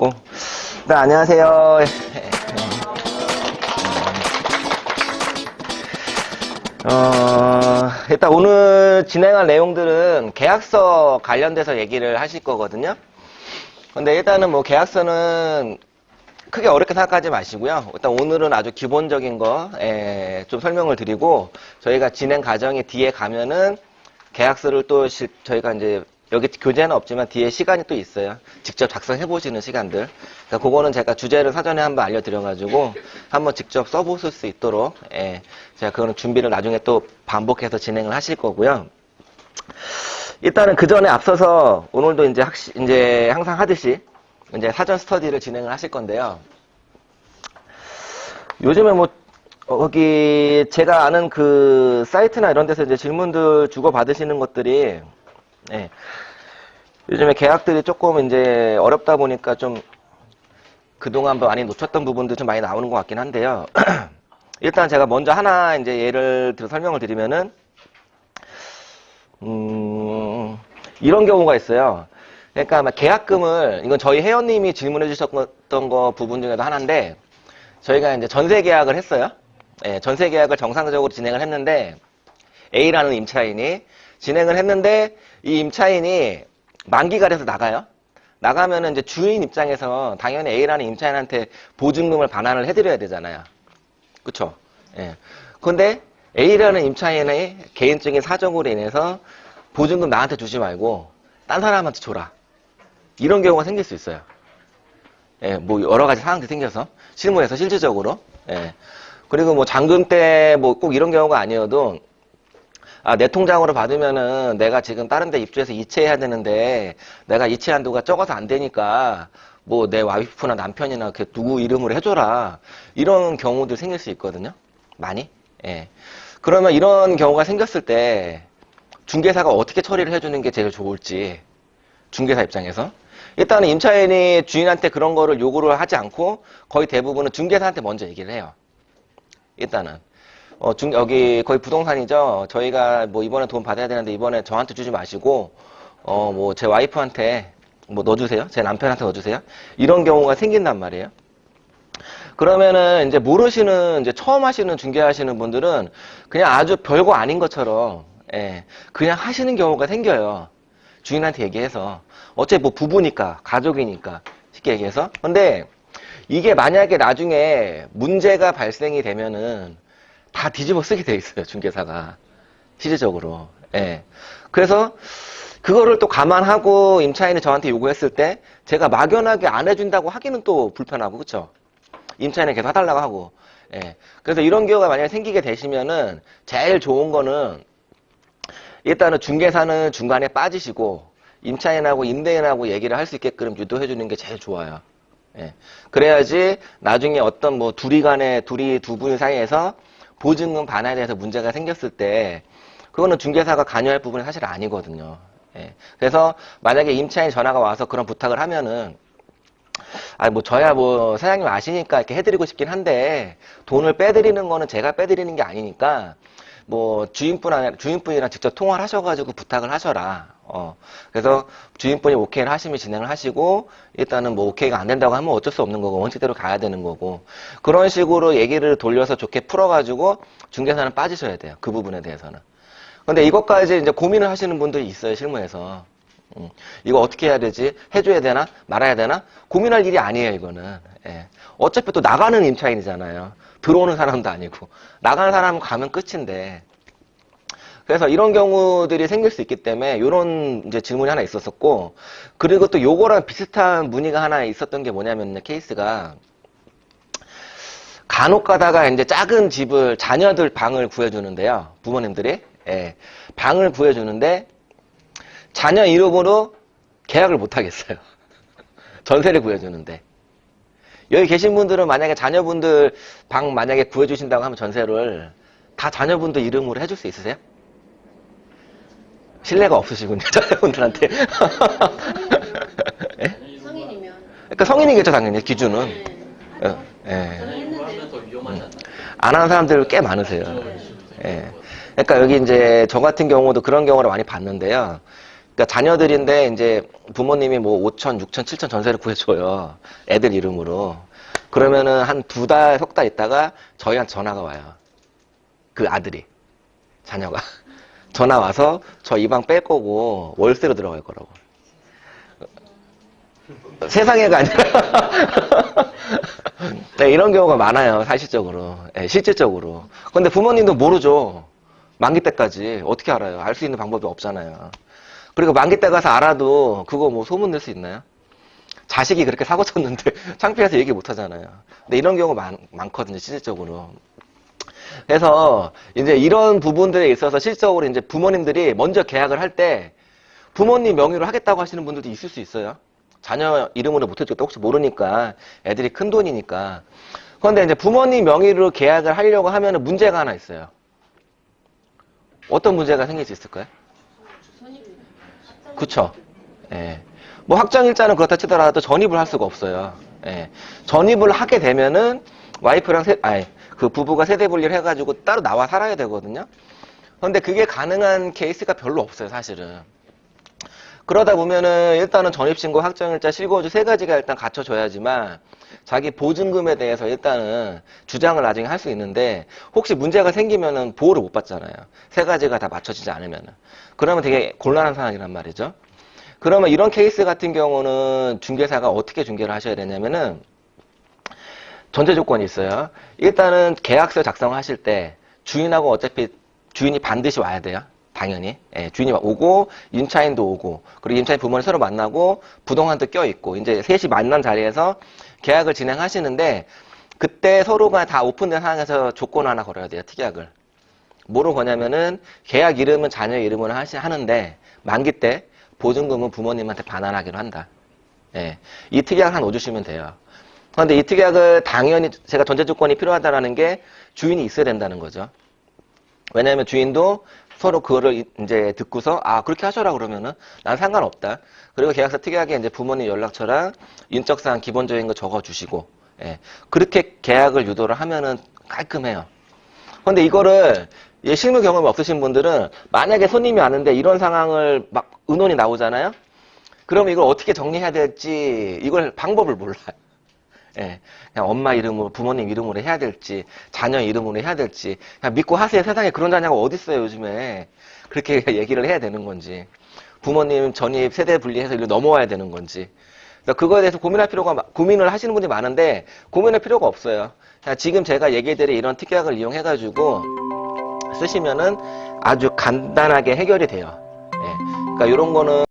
하고. 네, 안녕하세요. 일단 오늘 진행할 내용들은 계약서 관련돼서 얘기를 하실 거거든요. 근데 일단은 뭐 계약서는 크게 어렵게 생각하지 마시고요. 일단 오늘은 아주 기본적인 거 좀 설명을 드리고, 저희가 진행 과정에 뒤에 가면은 계약서를 또 저희가 이제 여기 교재는 없지만 뒤에 시간이 또 있어요. 직접 작성해 보시는 시간들. 그러니까 그거는 제가 주제를 사전에 한번 알려드려가지고 한번 직접 써보실 수 있도록 제가 그거는 준비를 나중에 또 반복해서 진행을 하실 거고요. 일단은 그 전에 앞서서 오늘도 이제 항상 하듯이 이제 사전 스터디를 진행을 하실 건데요. 요즘에 뭐 거기 제가 아는 그 사이트나 이런 데서 이제 질문들 주고 받으시는 것들이 요즘에 계약들이 조금 이제 어렵다 보니까 좀 그동안 많이 놓쳤던 부분도 좀 많이 나오는 것 같긴 한데요. 일단 제가 먼저 하나 이제 예를 들어 설명을 드리면은 이런 경우가 있어요. 그러니까 계약금을, 이건 저희 회원님이 질문해 주셨던 거 부분 중에도 하나인데, 저희가 이제 전세 계약을 했어요. 전세 계약을 정상적으로 진행을 했는데, A라는 임차인이 진행을 했는데, 이 임차인이 만기가 돼서 나가요. 나가면은 이제 주인 입장에서 당연히 A라는 임차인한테 보증금을 반환을 해드려야 되잖아요. 그쵸? 근데 A라는 임차인의 개인적인 사정으로 인해서 보증금 나한테 주지 말고, 딴 사람한테 줘라. 이런 경우가 생길 수 있어요. 뭐 여러 가지 상황들이 생겨서 실무에서 실질적으로. 그리고 뭐 잔금 때 뭐 꼭 이런 경우가 아니어도 내 통장으로 받으면은 내가 지금 다른 데 입주해서 이체해야 되는데 내가 이체 한도가 적어서 안 되니까 뭐 내 와이프나 남편이나 누구 이름으로 해줘라. 이런 경우도 생길 수 있거든요. 많이. 그러면 이런 경우가 생겼을 때 중개사가 어떻게 처리를 해주는 게 제일 좋을지, 중개사 입장에서. 일단은 임차인이 주인한테 그런 거를 요구를 하지 않고 거의 대부분은 중개사한테 먼저 얘기를 해요. 일단은. 여기 거의 부동산이죠. 저희가 뭐 이번에 돈 받아야 되는데 이번에 저한테 주지 마시고, 뭐 제 와이프한테 뭐 넣어주세요. 제 남편한테 넣어주세요. 이런 경우가 생긴단 말이에요. 그러면은 이제 모르시는, 이제 처음 하시는 중개하시는 분들은 그냥 아주 별거 아닌 것처럼, 그냥 하시는 경우가 생겨요. 주인한테 얘기해서. 어차피 뭐 부부니까, 가족이니까, 쉽게 얘기해서. 근데 이게 만약에 나중에 문제가 발생이 되면은 다 뒤집어 쓰게 돼 있어요, 중개사가. 실질적으로. 그래서 그거를 또 감안하고 임차인이 저한테 요구했을 때 제가 막연하게 안 해준다고 하기는 또 불편하고, 그쵸? 임차인이 계속 해달라고 하고. 그래서 이런 경우가 만약에 생기게 되시면은 제일 좋은 거는 일단은 중개사는 중간에 빠지시고 임차인하고 임대인하고 얘기를 할 수 있게끔 유도해 주는 게 제일 좋아요. 그래야지 나중에 어떤 뭐 둘이 두 분 사이에서 보증금 반환에 대해서 문제가 생겼을 때 그거는 중개사가 관여할 부분이 사실 아니거든요. 그래서 만약에 임차인 전화가 와서 그런 부탁을 하면은 뭐 저야 뭐 사장님 아시니까 이렇게 해드리고 싶긴 한데 돈을 빼드리는 거는 제가 빼드리는 게 아니니까 뭐 주인분이랑 직접 통화를 하셔가지고 부탁을 하셔라. 그래서 주인분이 오케이를 하시면 진행을 하시고, 일단은 뭐 오케이가 안 된다고 하면 어쩔 수 없는 거고 원칙대로 가야 되는 거고, 그런 식으로 얘기를 돌려서 좋게 풀어가지고 중개사는 빠지셔야 돼요. 그 부분에 대해서는. 근데 이것까지 이제 고민을 하시는 분들이 있어요, 실무에서. 이거 어떻게 해야 되지? 해줘야 되나? 말아야 되나? 고민할 일이 아니에요, 이거는. 어차피 또 나가는 임차인이잖아요. 들어오는 사람도 아니고. 나가는 사람은 가면 끝인데. 그래서 이런 경우들이 생길 수 있기 때문에 이런 이제 질문이 하나 있었었고, 그리고 또 요거랑 비슷한 문의가 하나 있었던 게 뭐냐면 케이스가 간혹 가다가 이제 작은 집을 자녀들 방을 구해주는데요. 부모님들이 방을 구해주는데 자녀 이름으로 계약을 못 하겠어요. 전세를 구해주는데. 여기 계신 분들은 만약에 자녀분들 방 만약에 구해주신다고 하면 전세를 다 자녀분들 이름으로 해줄 수 있으세요? 신뢰가 없으시군요, 자녀분들한테. 성인이면. 그러니까 성인이겠죠, 당연히, 기준은. 안 하는 사람들 꽤 많으세요. 그러니까 여기 이제 저 같은 경우도 그런 경우를 많이 봤는데요. 그러니까 자녀들인데 이제 부모님이 뭐 5천, 6천, 7천 전세를 구해줘요. 애들 이름으로. 그러면은 한 2달, 석 달 있다가 저희한테 전화가 와요. 그 아들이, 자녀가. 전화 와서 저 이 방 뺄 거고 월세로 들어갈 거라고. 세상에가 아니라. 네, 이런 경우가 많아요, 사실적으로. 네, 실질적으로. 근데 부모님도 모르죠. 만기 때까지. 어떻게 알아요? 알 수 있는 방법이 없잖아요. 그리고 만기 때 가서 알아도 그거 뭐 소문 낼 수 있나요? 자식이 그렇게 사고 쳤는데 창피해서 얘기 못 하잖아요. 근데 이런 경우 많거든요, 실질적으로. 그래서 이제 이런 부분들에 있어서 실질적으로 이제 부모님들이 먼저 계약을 할 때 부모님 명의로 하겠다고 하시는 분들도 있을 수 있어요. 자녀 이름으로 못 해주겠다. 혹시 모르니까. 애들이 큰 돈이니까. 그런데 이제 부모님 명의로 계약을 하려고 하면 문제가 하나 있어요. 어떤 문제가 생길 수 있을까요? 그쵸. 예. 뭐 확정일자는 그렇다 치더라도 전입을 할 수가 없어요. 예. 전입을 하게 되면은 와이프랑 그 부부가 세대 분리를 해가지고 따로 나와 살아야 되거든요. 그런데 그게 가능한 케이스가 별로 없어요, 사실은. 그러다 보면은 일단은 전입신고, 확정일자, 실거주 세 가지가 일단 갖춰져야지만 자기 보증금에 대해서 일단은 주장을 나중에 할 수 있는데 혹시 문제가 생기면은 보호를 못 받잖아요. 세 가지가 다 맞춰지지 않으면은. 그러면 되게 곤란한 상황이란 말이죠. 그러면 이런 케이스 같은 경우는 중개사가 어떻게 중개를 하셔야 되냐면은 전제 조건이 있어요. 일단은 계약서 작성하실 때 주인하고 어차피 주인이 반드시 와야 돼요. 당연히. 예, 주인이 오고 임차인도 오고 그리고 임차인 부모님 서로 만나고 부동산도 껴있고 이제 셋이 만난 자리에서 계약을 진행하시는데 그때 서로가 다 오픈된 상황에서 조건 하나 걸어야 돼요. 특약을. 뭐로 거냐면은 계약 이름은 자녀 이름으로 하는데 만기 때 보증금은 부모님한테 반환하기로 한다. 예, 이 특약을 한 5주시면 돼요. 그런데 이 특약을 당연히 제가 전제 조건이 필요하다라는 게 주인이 있어야 된다는 거죠. 왜냐하면 주인도 서로 그거를 이제 듣고서 그렇게 하셔라 그러면은 난 상관없다. 그리고 계약서 특이하게 이제 부모님 연락처랑 인적사항 기본적인 거 적어주시고 그렇게 계약을 유도를 하면은 깔끔해요. 근데 이거를 실무 경험이 없으신 분들은 만약에 손님이 왔는데 이런 상황을 막 의논이 나오잖아요. 그러면 이걸 어떻게 정리해야 될지 이걸 방법을 몰라요. 예, 그냥 엄마 이름으로, 부모님 이름으로 해야 될지, 자녀 이름으로 해야 될지, 그냥 믿고 하세요. 세상에 그런 자녀가 어딨어요, 요즘에. 그렇게 얘기를 해야 되는 건지, 부모님 전입 세대 분리해서 일로 넘어와야 되는 건지. 그래서 그거에 대해서 고민을 하시는 분들이 많은데, 고민할 필요가 없어요. 그냥 지금 제가 얘기해드린 이런 특약을 이용해가지고 쓰시면은 아주 간단하게 해결이 돼요. 예, 그러니까 이런 거는